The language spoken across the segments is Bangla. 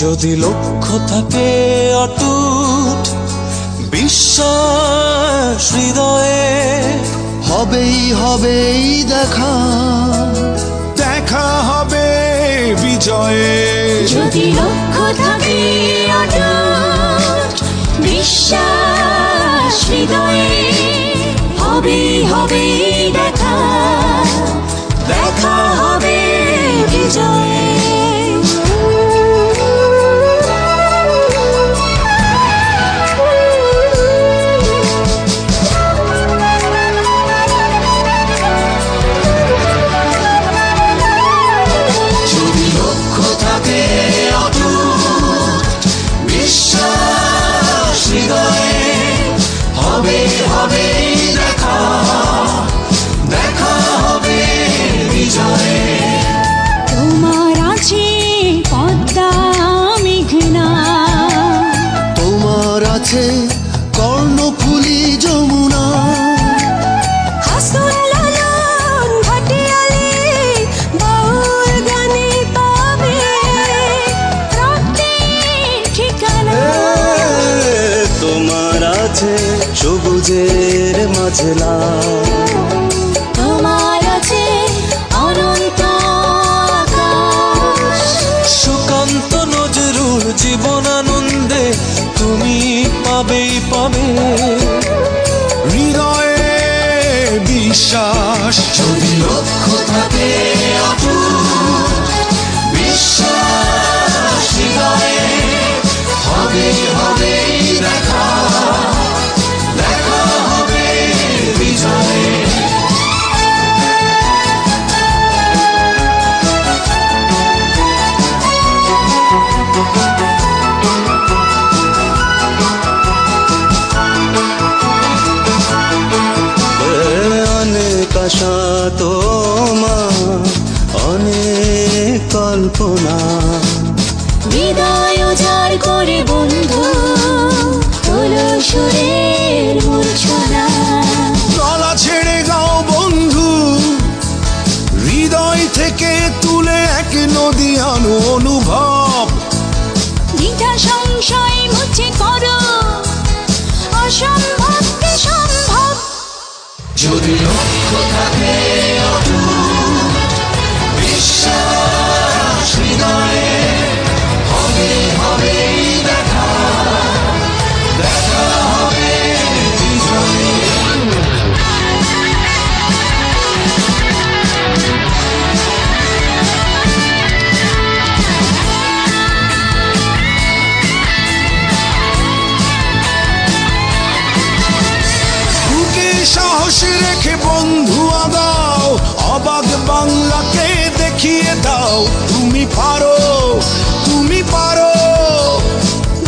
যদি লক্ষ্য থাকে অটুট বিশ্বাস হৃদয়ে, হবেই হবেই দেখা, দেখা হবে বিজয়ে। যদি লক্ষ্য থাকে অটুট বিশ্বাস হৃদয়ে, হবেই হবেই দেখা, দেখা হবে বিজয়ে। হবে হবে দেখা, দেখা হবে বিজয়ে। তোমার আছে পদ্মা মেঘনা, তোমার আছে কর্ণফুলী যমুনা, হাসন লালন ভাটিয়ালি বাউল গানে পাবে রক্তের ঠিকানা। তোমার আছে সবুজের মাঝে লাল, তোমার আছে অনন্ত আকাশ, সুকান্ত নজরুল জীবনানন্দে তুমি পাবেই পাবে। হৃদয়ে বিশ্বাস, যদি লক্ষ্য থাকে অটুট বিশ্বাস হৃদয়ে, হবে হবে দেখা, দেখা হবে বিজয়ে। অনেক আশা তোমার, অনেক কল্পনা, হৃদয় উজাড় করে বন্ধু তোলো সুরের মূর্ছনা। গলা ছেড়ে গাও বন্ধু, হৃদয় থেকে তুলে এক নদী আনো অনুভব। দ্বিধা সংশয় মুছে করো অসম্ভবকে সম্ভব। যদি লক্ষ্য থাকে অটুট বিশ্বাস হৃদয়ে, হবে হবে দেখা, দেখা হবে বিজয়ে। বুকে সাহস রেখে বন্ধু আগাও, অবাক বাংলাকে দেখিয়ে দাও তুমি পারো, তুমি পারো।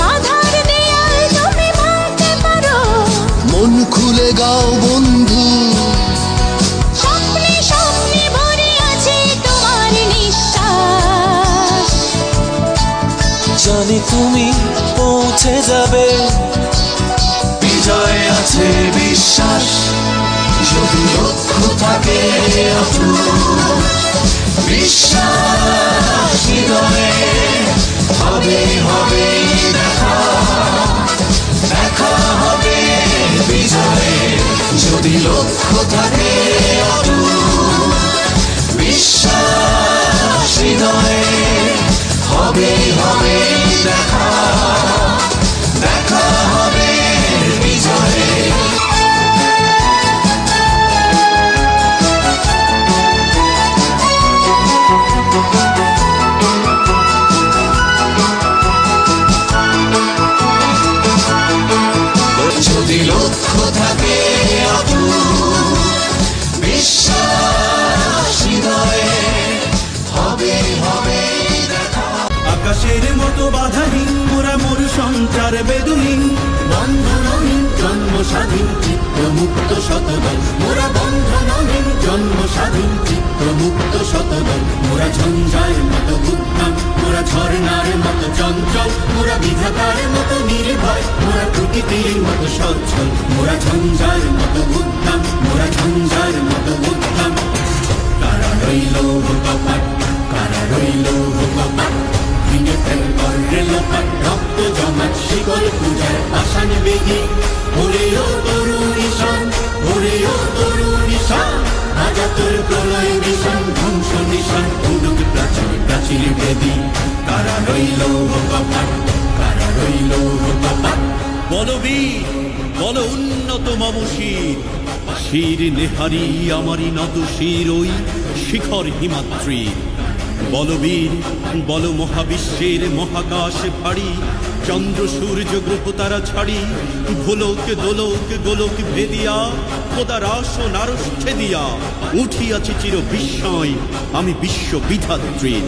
বাধার দেয়াল তুমি ভাঙতে পারো, মন খুলে গাও বন্ধু, স্বপ্নে স্বপ্নে ভরে আছে তোমার নিঃশ্বাস। জানি তুমি পৌঁছে যাবে, বিজয় আছে বিশ্বাস। যদি লক্ষ্য থাকে অটুট বিশ্বাস হৃদয়ে, হবে হবে দেখা, দেখা হবে বিজয়ে। যদি লক্ষ্য থাকে অটুট বিশ্বাস হৃদয়ে, হবে হবে দেখা, দেখা হবে বিজয়ে। যদি লক্ষ্য থাকে অটুট বিশ্বাস হৃদয়ে, হবে হবে দেখা। আকাশের মতো বাধাহীন মোরা মোর সঞ্চার বেদুহীন, বন্ধনহীন জন্ম স্বাধীন চিত্তমুক্ত শতদল। মোরা বন্ধনহীন জন্ম স্বাধীন চিত্তমুক্ত শতদল। মোরা ঝঞ্ঝার মতো উদ্যম, মোরা ঝর্ণার মতো চঞ্চল, মোরা বিধাতার মতো নির্ভয়, মোরা প্রকৃতির মতো সচ্ছল। মোরা ঝঞ্ঝার মতো উদ্যম, মোরা ঝঞ্ঝার মতো উদ্যম। কারা রইল কপাট, কারা রইল কপাট, ভেঙে ফেল মম শির শির নেহারি আমারি নত শির ওই শিখর হিমাদ্রির বলবীর বল মহাবিশ্বের মহাকাশ ভারী চন্দ্র সূর্য গ্রহ তারা ছাড়ি ভোলক দোলক গোলক ভেদিয়া খোদার আসন আরশ ছেদিয়া উঠিয়াছি চির বিস্ময় আমি বিশ্ব বিধাত্রীর